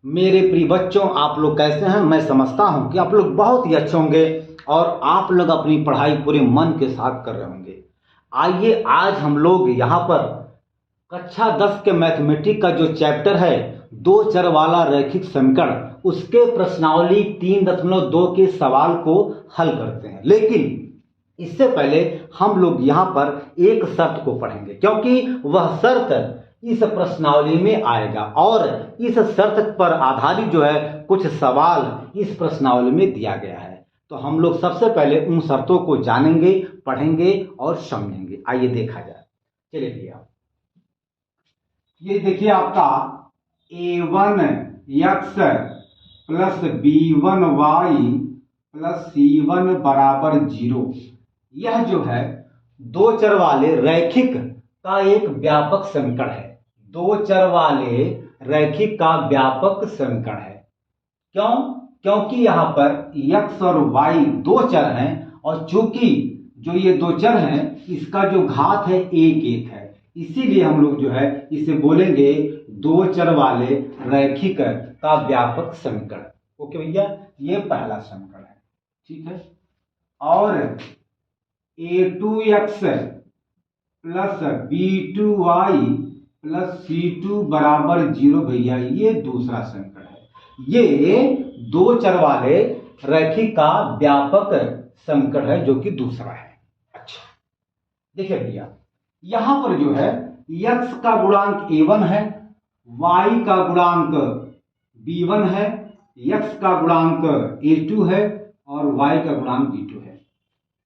मेरे प्रिय बच्चों, आप लोग कैसे हैं? मैं समझता हूं कि आप लोग बहुत ही अच्छे होंगे और आप लोग अपनी पढ़ाई पूरे मन के साथ कर रहे होंगे। आइए आज हम लोग यहाँ पर कक्षा 10 के मैथमेटिक्स का जो चैप्टर है, दो चर वाला रैखिक समीकरण, उसके प्रश्नावली 3.2 के सवाल को हल करते हैं। लेकिन इससे पहले हम लोग यहाँ पर एक शर्त को पढ़ेंगे, क्योंकि वह शर्त इस प्रश्नावली में आएगा और इस शर्त पर आधारित जो है कुछ सवाल इस प्रश्नावली में दिया गया है। तो हम लोग सबसे पहले उन शर्तों को जानेंगे, पढ़ेंगे और समझेंगे। आइए देखा जाए। चलिए भैया, ये देखिए आपका a1x plus b1y plus c1 बराबर 0, यह जो है दो चर वाले रैखिक का एक व्यापक समीकरण है। दो चर वाले रैखिक का व्यापक समीकरण है। क्यों? क्योंकि यहां पर x और y दो चर हैं और चूंकि जो ये दो चर हैं इसका जो घात है एक एक है, इसीलिए हम लोग जो है इसे बोलेंगे दो चर वाले रैखिक का व्यापक समीकरण। ओके भैया, ये पहला समीकरण है। ठीक है। और a2x plus b2y plus c2 बराबर 0, भैया ये दूसरा समीकरण है। ये दो चर वाले रैखिक का व्यापक समीकरण है, जो कि दूसरा है। अच्छा, देखिए भैया, यहां पर जो है x का गुणांक a1 है, y का गुणांक b1 है, x का गुणांक a2 है और y का गुणांक b2 है।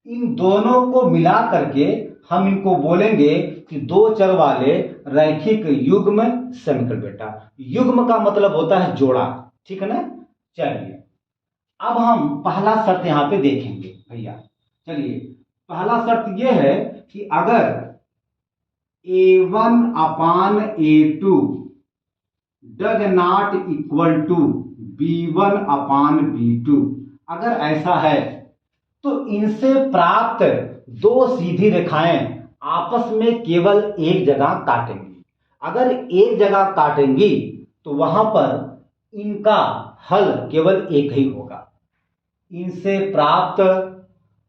इन दोनों को मिला करके हम इनको बोलेंगे कि दो चर वाले रैखिक युग्म समीकरण। बेटा, युग्म का मतलब होता है जोड़ा, ठीक है ना। चलिए अब हम पहला शर्त यहां पे देखेंगे भैया। चलिए, पहला शर्त यह है कि अगर a1 upon a2 does not equal to b1 upon b2, अगर ऐसा है तो इनसे प्राप्त दो सीधी रेखाएं आपस में केवल एक जगह काटेंगी। अगर एक जगह काटेंगी तो वहां पर इनका हल केवल एक ही होगा। इनसे प्राप्त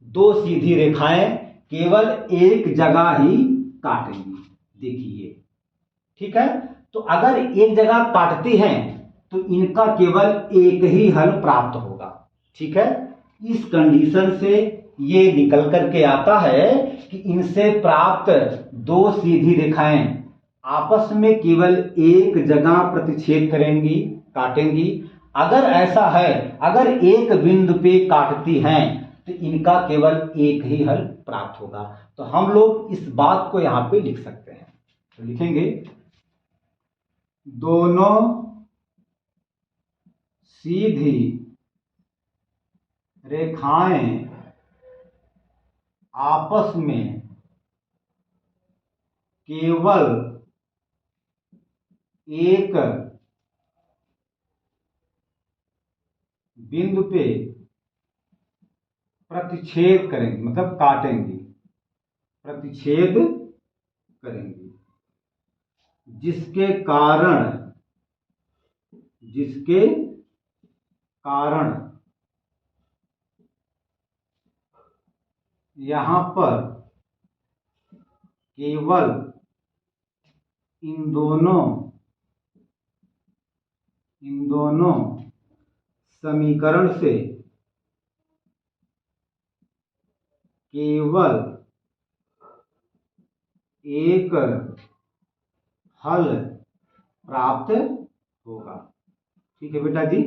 दो सीधी रेखाएं केवल एक जगह ही काटेंगी। देखिए, ठीक है। तो अगर एक जगह काटती हैं तो इनका केवल एक ही हल प्राप्त होगा। ठीक है। इस कंडीशन से ये निकल करके आता है कि इनसे प्राप्त दो सीधी रेखाएं आपस में केवल एक जगह प्रतिच्छेद करेंगी, काटेंगी। अगर ऐसा है, अगर एक बिंदु पे काटती हैं तो इनका केवल एक ही हल प्राप्त होगा। तो हम लोग इस बात को यहां पे लिख सकते हैं। तो लिखेंगे दोनों सीधी रेखाएं आपस में केवल एक बिंदु पे प्रतिच्छेद करेंगे, मतलब काटेंगे, प्रतिच्छेद करेंगे, जिसके कारण यहां पर केवल इन दोनों समीकरण से केवल एक हल प्राप्त होगा। ठीक है बेटा जी,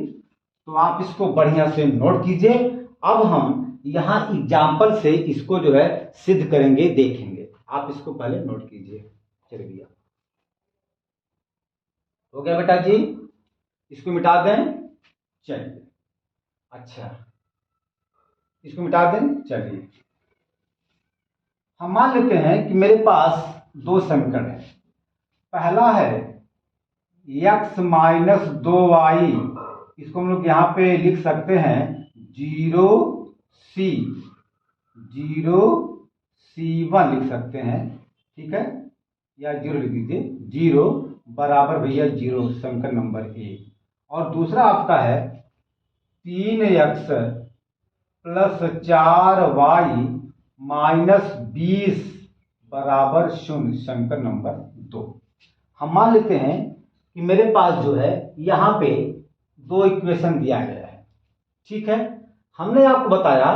तो आप इसको बढ़िया से नोट कीजिए। अब हम यहां एग्जाम्पल से इसको जो है सिद्ध करेंगे, देखेंगे। आप इसको पहले नोट कीजिए। चलिए भैया, हो गया बेटा जी, इसको मिटा दें। चलिए, अच्छा, इसको मिटा दें। चलिए, हम मान लेते हैं कि मेरे पास दो समीकरण है। पहला है x माइनस 2y, इसको हम लोग यहां पे लिख सकते हैं 0c1 लिख सकते हैं। ठीक है, या 0 लिख दीजिए। 0 बराबर भैया 0, समीकरण नंबर 1। और दूसरा आपका है 3x प्लस 4y माइनस 20 बराबर 0, समीकरण नंबर 2। हम मान लेते हैं कि मेरे पास जो है यहाँ पे दो इक्वेशन दिया गया है, ठीक है। हमने आपको बताया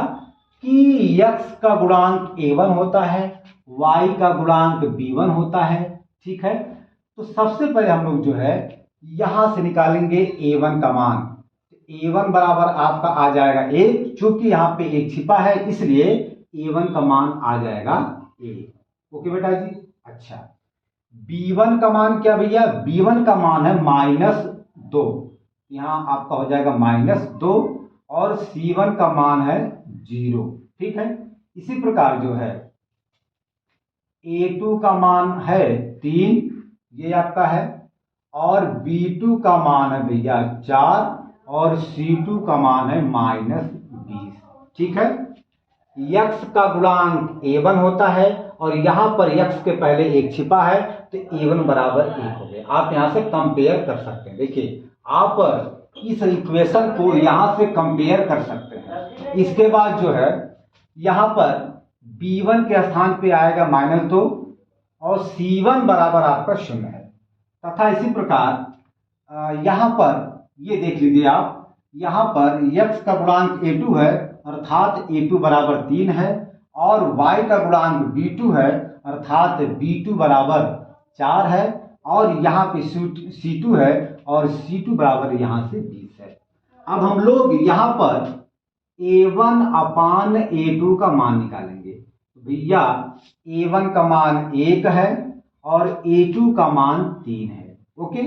कि x का गुणांक a1 होता है, y का गुणांक b1 होता है, ठीक है। तो सबसे पहले हम लोग जो है यहां से निकालेंगे a1 का मान। a1 बराबर आपका आ जाएगा 1, चूंकि यहाँ पे 1 छिपा है इसलिए a1 का मान आ जाएगा 1। ओके बेटा जी। अच्छा, b1 का मान क्या भैया, b1 का मान है -2, यहाँ आपका हो जाएगा -2, और c1 का मान है 0, ठीक है। इसी प्रकार जो है a2 का मान है 3, ये आपका है, और b2 का मान है भैया 4, और c2 का मान है -20, ठीक है। x का गुणांक a1 होता है और यहां पर x के पहले 1 छिपा है तो a1 बराबर 1 हो गया। आप यहां से कंपेयर कर सकते हैं। देखिए, आप इस इक्वेशन को यहां से कंपेयर कर सकते हैं। इसके बाद जो है यहां पर b1 के स्थान पे आएगा -2 और c1 बराबर आपका 0 है, तथा इसी प्रकार यहां पर ये देख लीजिए आप, यहां पर x का गुणांक a2 है अर्थात a2 बराबर 3 है, और y का गुणांक b2 है अर्थात b2 बराबर 4 है, और यहाँ पे c2 है और c2 बराबर यहाँ से 20 है। अब हम लोग यहाँ पर a1 अपान a2 का मान निकालेंगे। भैया a1 का मान 1 है और a2 का मान 3 है। ओके,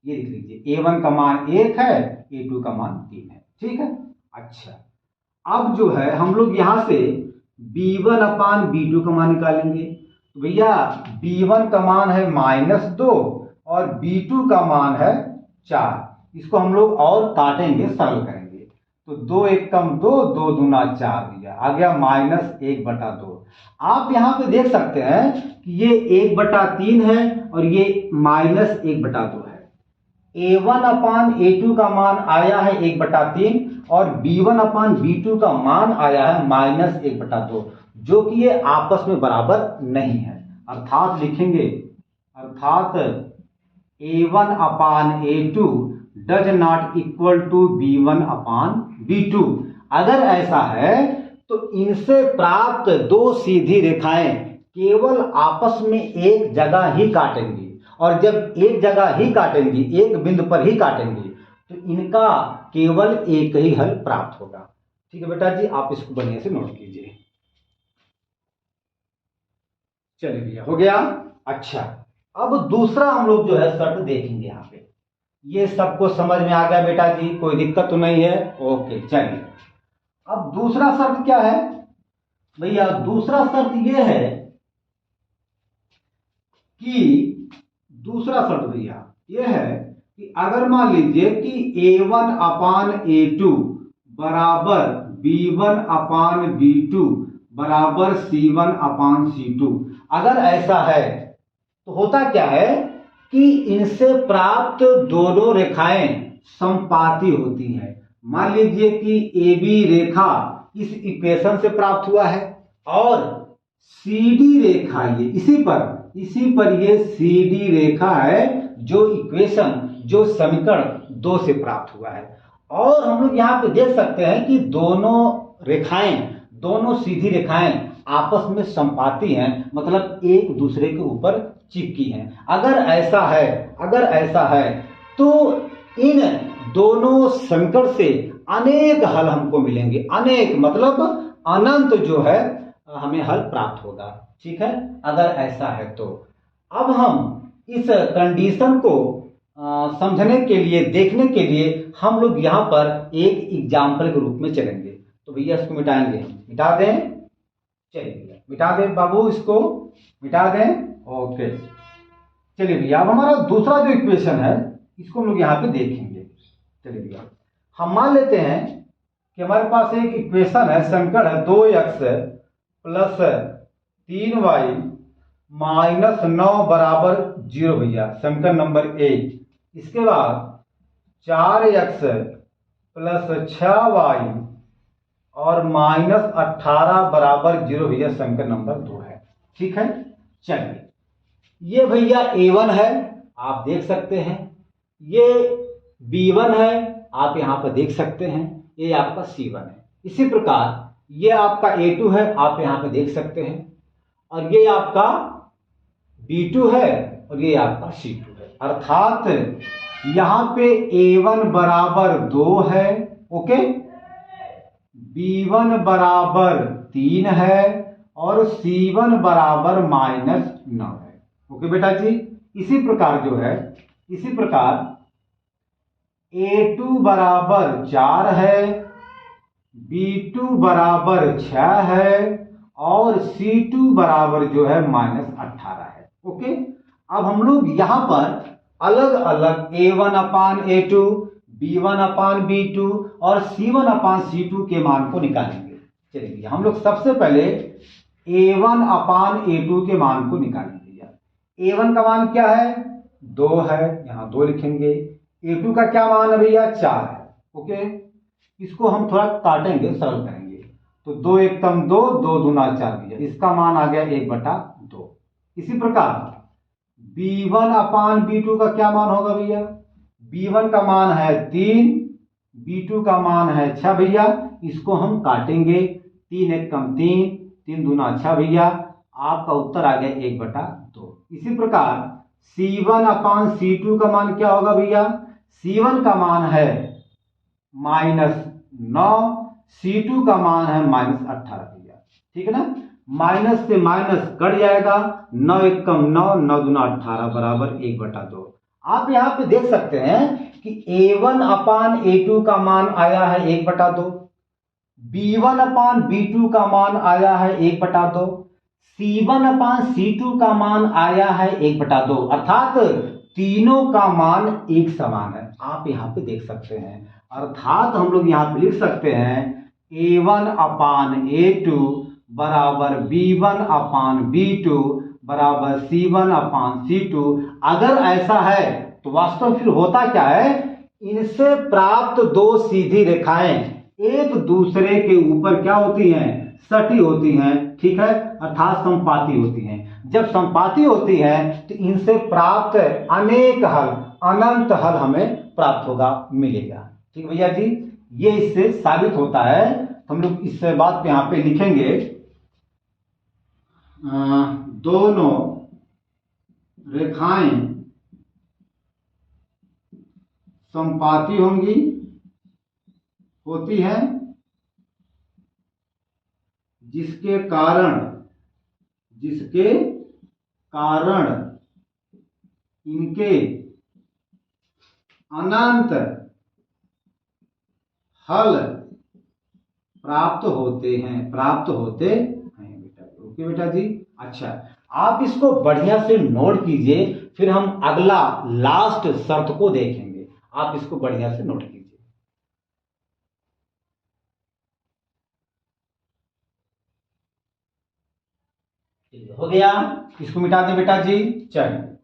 ये लिख लीजिए, a1 का मान 1 है, a2 का मान 3 है, ठीक है। अच्छा, अब जो है हम लोग यहां से b1 अपान b2 का मान निकालेंगे। तो भैया b1 का मान है -2 और b2 का मान है 4। इसको हम लोग और काटेंगे, सरल करेंगे। तो 2 1 कम 2, 2 दूना 4 भैया आ गया -1/2। आप यहाँ पे देख सकते हैं कि ये 1/3 है और ये -1/2 है। a1 अपान a2 का मान आया है 1/3 और b1 अपान b2 का मान आया है -1/2, जो कि ये आपस में बराबर नहीं है। अर्थात लिखेंगे, अर्थात a1 upon a2 does not equal to b1 upon b2। अगर ऐसा है तो इनसे प्राप्त दो सीधी रेखाएं केवल आपस में एक जगह ही काटेंगी, और जब एक जगह ही काटेंगी, एक बिंदु पर ही काटेंगी, तो इनका केवल एक ही हल प्राप्त होगा। ठीक है बेटा जी, आप इसको बढ़िया से नोट कीजिए। चलिए भैया, हो गया। अच्छा, अब दूसरा हम लोग जो है शर्त देखेंगे। यहाँ पे ये सबको समझ में आ गया बेटा जी, कोई दिक्कत तो नहीं है? ओके, चलिए अब दूसरा शर्त क्या है भैया? दूसरा शर्त ये है कि दूसरा शर्त भैया ये है कि अगर मान लीजिए कि a1 अपान a2 बराबर b1 अपान b2 बराबर c1 अपान c2, अगर ऐसा है तो होता क्या है कि इनसे प्राप्त दोनों रेखाएं समपाती होती हैं। मान लीजिए कि AB रेखा इस इक्वेशन से प्राप्त हुआ है और CD रेखा ये इसी पर ये CD रेखा है जो इक्वेशन, जो समीकरण 2 से प्राप्त हुआ है। और हम लोग यहाँ पे देख सकते हैं कि दोनों रेखाएं, दोनों सीधी रेखाएं आपस में समपाती हैं, मतलब एक दूसरे के ऊपर चिपकी हैं। अगर ऐसा है तो इन दोनों समीकरण से अनेक हल हमको मिलेंगे। अनेक मतलब अनंत जो है हमें हल प्राप्त होगा। ठीक है, अगर ऐसा है तो। अब हम इस कंडीशन को समझने के लिए, देखने के लिए हम लोग यहाँ पर एक एग्जाम्पल के रूप में चलेंगे। तो भैया इसको मिटाएंगे, मिटा दें। चलिए भैया मिटा दें बाबू, इसको मिटा दें। ओके, चलिए भैया अब हमारा दूसरा जो इक्वेशन है इसको हम लोग यहाँ पे देखेंगे। चलिए भैया, हम मान लेते हैं कि हमारे पास एक इक्वेशन है, समीकरण है 2x प्लस 3y माइनस 9 बराबर 0 भैया, समीकरण नंबर 1। इसके बाद 4x प्लस 6y और माइनस 18 बराबर 0 भैया समीकरण नंबर 2 है। ठीक है, चलिए ये भैया A1 है, आप देख सकते हैं, ये B1 है, आप यहां पर देख सकते हैं, ये आपका C1 है। इसी प्रकार ये आपका A2 है, आप यहां पर देख सकते हैं, और ये आपका B2 है और ये आपका C2 है। अर्थात यहां पे A1 बराबर 2 है, ओके, B1 बराबर 3 है और C1 बराबर -9 है। ओके बेटा जी, इसी प्रकार जो है, इसी प्रकार A2 बराबर 4 है, B2 बराबर 6 है और C2 बराबर जो है -18 है। ओके, अब हम लोग यहां पर अलग अलग A1 upon A2, B1 upon B2 और C1 अपान C2 के मान को निकालेंगे। चलिए हम लोग सबसे पहले A1 अपान A2 के मान को निकालेंगे। A1 का मान क्या है? 2 है, यहां 2 लिखेंगे। A2 का क्या मान है भैया? 4 है। ओके, इसको हम थोड़ा काटेंगे, सरल करेंगे, तो 2 एकम 2, 2 दूना 4 भैया, इसका मान आ गया 1/2। इसी प्रकार B1 अपान B2 का क्या मान होगा भैया? B1 का मान है 3, B2 का मान है 6 भैया, इसको हम काटेंगे, 3 एकम 3, 3 दूना 6 भैया, आपका उत्तर आ गया 1/2। इसी प्रकार C1 अपान C2 का मान क्या होगा भैया? C1 का मान है -9, C2 का मान है -18 भैया। ठीक है ना, माइनस से माइनस कट जाएगा, 9 एकम 9, 9 दूना 18 बराबर 1/2। आप यहां पे देख सकते हैं कि A1 अपान A2 का मान आया है 1/2, B1 अपान B2 का मान आया है 1/2, C1 अपान C2 का मान आया है 1/2, अर्थात तीनों का मान एक समान है। आप यहां पे देख सकते हैं, अर्थात हम लोग यहां पे लिख सकते हैं A1 अपान A2 बराबर B1 अपान B2 बराबर C1 अपान C2। अगर ऐसा है तो वास्तव में फिर होता क्या है, इनसे प्राप्त दो सीधी रेखाएं एक दूसरे के ऊपर क्या होती हैं? सटी होती हैं। ठीक है, अर्थात संपाती होती हैं। जब संपाती होती हैं तो इनसे प्राप्त अनेक हल, अनंत हल हमें प्राप्त होगा, मिलेगा। ठीक भैया जी, ये इससे साबित होता है। हम लोग इस बात पे यहां पे लिखेंगे, दोनों रेखाएं संपाती होती हैं, जिसके कारण इनके अनंत हल प्राप्त होते हैं बेटा। ओके बेटा जी, अच्छा आप इसको बढ़िया से नोट कीजिए, फिर हम अगला लास्ट शर्त को देखेंगे। आप इसको बढ़िया से नोट कीजिए। हो गया, इसको मिटा दे बेटा जी। चलिए,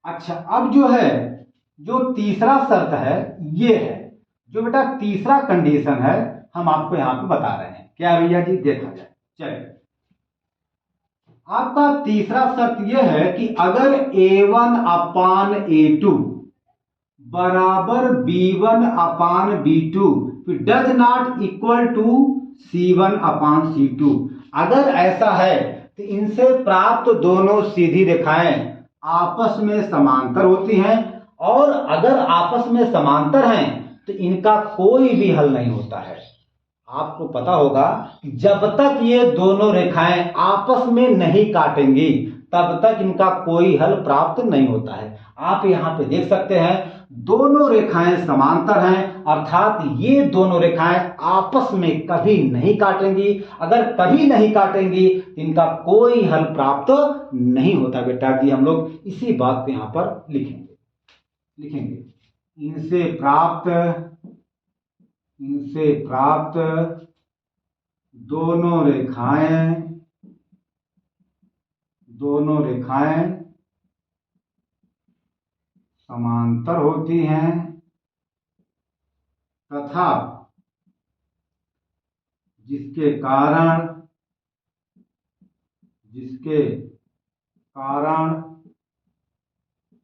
अच्छा अब जो है, जो तीसरा शर्त है, ये है जो बेटा तीसरा कंडीशन है, हम आपको यहां पे बता रहे हैं। क्या भैया जी, देखा जाए। चलिए, आपका तीसरा शर्त यह है कि अगर A1 अपान A2 बराबर B1 upon B2 does not equal to C1 upon C2, अगर ऐसा है तो इनसे प्राप्त दोनों सीधी रेखाएं आपस में समांतर होती हैं, और अगर आपस में समांतर हैं तो इनका कोई भी हल नहीं होता है। आपको पता होगा कि जब तक ये दोनों रेखाएं आपस में नहीं काटेंगी तब तक इनका कोई हल प्राप्त नहीं होता है। आप यहां पे देख सकते हैं, दोनों रेखाएं समांतर हैं, अर्थात ये दोनों रेखाएं आपस में कभी नहीं काटेंगी। अगर कभी नहीं काटेंगी तो इनका कोई हल प्राप्त नहीं होता बेटा जी। हम लोग इसी बात को यहां पर लिखेंगे, इनसे प्राप्त दोनों रेखाएं समांतर होती हैं, तथा जिसके कारण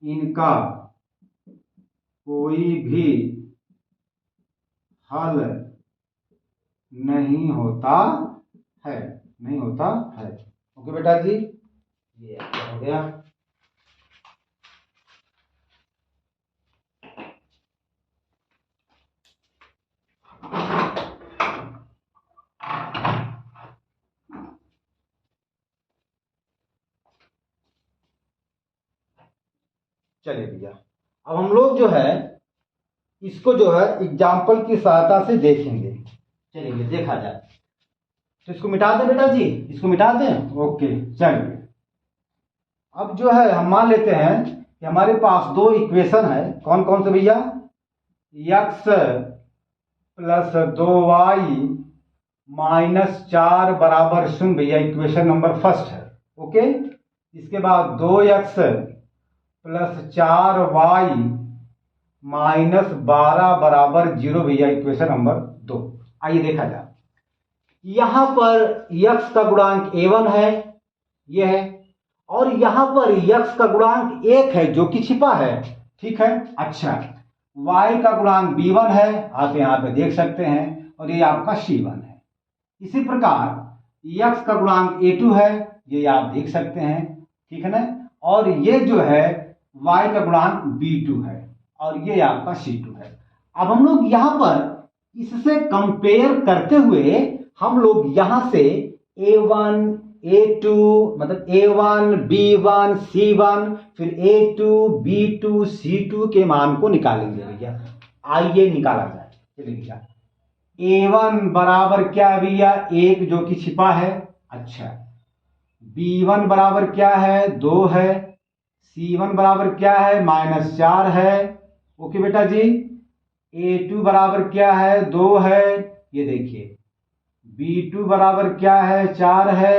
इनका कोई भी हल नहीं होता है। ओके बेटा जी, ये आपका हो गया। चलिए भैया, अब हम लोग जो है इसको जो है एग्जाम्पल की सहायता से देखेंगे। चलिए देखा जाए। तो इसको मिटा दें बेटा जी, इसको मिटा दें। ओके चलिए, अब जो है हम मान लेते हैं कि हमारे पास दो इक्वेशन है। कौन कौन से भैया? x प्लस 2y माइनस 4 बराबर 0 भैया, इक्वेशन नंबर फर्स्ट है। ओके, इसके बाद 2x प्लस 4y माइनस 12 बराबर 0 भैया, इक्वेशन नंबर 2। आइए देखा जाए। यहां पर x का गुणांक a1 है, यह है, और यहां पर x का गुणांक 1 है जो कि छिपा है। ठीक है, अच्छा, y का गुणांक b1 है, आप यहां पे देख सकते हैं, और ये आपका c1 है। इसी प्रकार x का गुणांक a2 है, ये आप देख सकते हैं। ठीक है ना, और ये जो है y का गुणांक b2 है, और ये आपका c2 है। अब हम लोग यहां पर इससे कंपेयर करते हुए हम लोग यहां से a1 a2 मतलब a1 b1 c1 फिर a2 b2 c2 के मान को निकालेंगे भैया। आइए निकाला जाए। चलिए भैया, a1 बराबर क्या है भैया? 1 जो कि छिपा है। अच्छा, b1 बराबर क्या है? 2 है। c1 बराबर क्या है? -4 है। ओके बेटा जी, a2 बराबर क्या है? 2 है। ये देखिए, b2 बराबर क्या है? 4 है।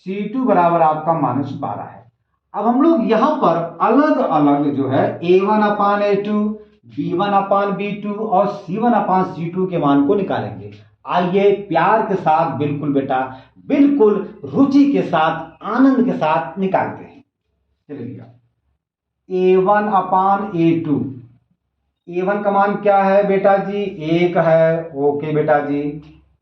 c2 बराबर आपका -12 है। अब हम लोग यहां पर अलग अलग जो है a1 upon a2, b1 upon b2 और c1 अपान c2 के मान को निकालेंगे। आइए प्यार के साथ, बिल्कुल बेटा, बिल्कुल रुचि के साथ, आनंद के साथ निकालते हैं। चलिए भैया, a1 अपान a2, a1 का मान क्या है बेटा जी? 1 है। ओके बेटा जी,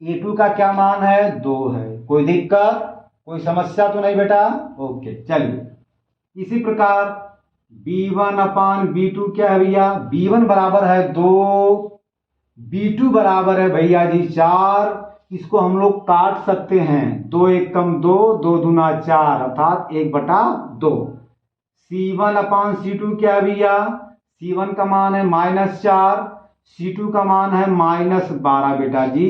a2 का क्या मान है? 2 है। कोई दिक्कत, कोई समस्या तो नहीं बेटा? ओके चलिए, इसी प्रकार b1 अपान b2 क्या है भैया? b1 बराबर है 2, b2 बराबर है भैया जी 4। इसको हम लोग काट सकते हैं, 2 1 कम 2, 2 दूना 4 अर्थात 1/2। c1 अपान c2 क्या है भैया? c1 का मान है -4, c2 का मान है -12 बेटा जी।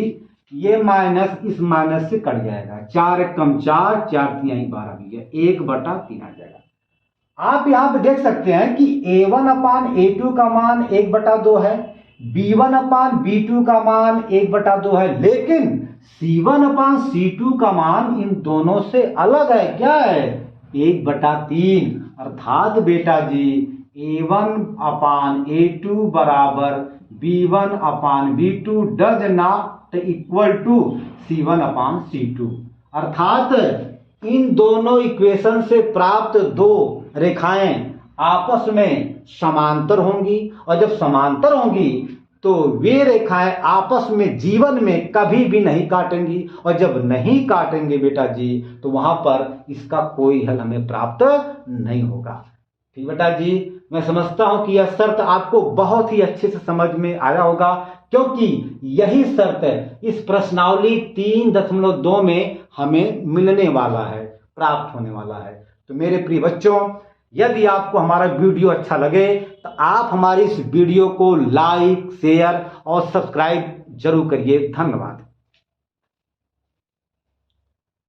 ये माइनस इस माइनस से कट जाएगा, 4 1 कम 4, 4 3 12 भैया, 1/3 आ जाएगा। आप यहां पे देख सकते हैं कि a1 अपान a2 का मान 1/2 है, b1 अपान b2 का मान 1/2 है, लेकिन c1 अपान c2 का मान इन दोनों से अलग है। क्या है? 1/3। अर्थात बेटा जी a1 अपान a2 बराबर b1 upon b2 does not equal to c1 upon c2। अर्थात इन दोनों इक्वेशन से प्राप्त दो रेखाएं आपस में समांतर होंगी, और जब समांतर होंगी तो वे रेखाएं आपस में जीवन में कभी भी नहीं काटेंगी, और जब नहीं काटेंगे बेटा जी तो वहां पर इसका कोई हल हमें प्राप्त नहीं होगा। ठीक बेटा जी, मैं समझता हूं कि यह शर्त आपको बहुत ही अच्छे से समझ में आया होगा, क्योंकि यही शर्त इस प्रश्नावली 3.2 में हमें मिलने वाला है, प्राप्त होने वाला है। तो मेरे प्रिय बच्चों, यदि आपको हमारा वीडियो अच्छा लगे तो आप हमारी इस वीडियो को लाइक, शेयर और सब्सक्राइब जरूर करिए। धन्यवाद।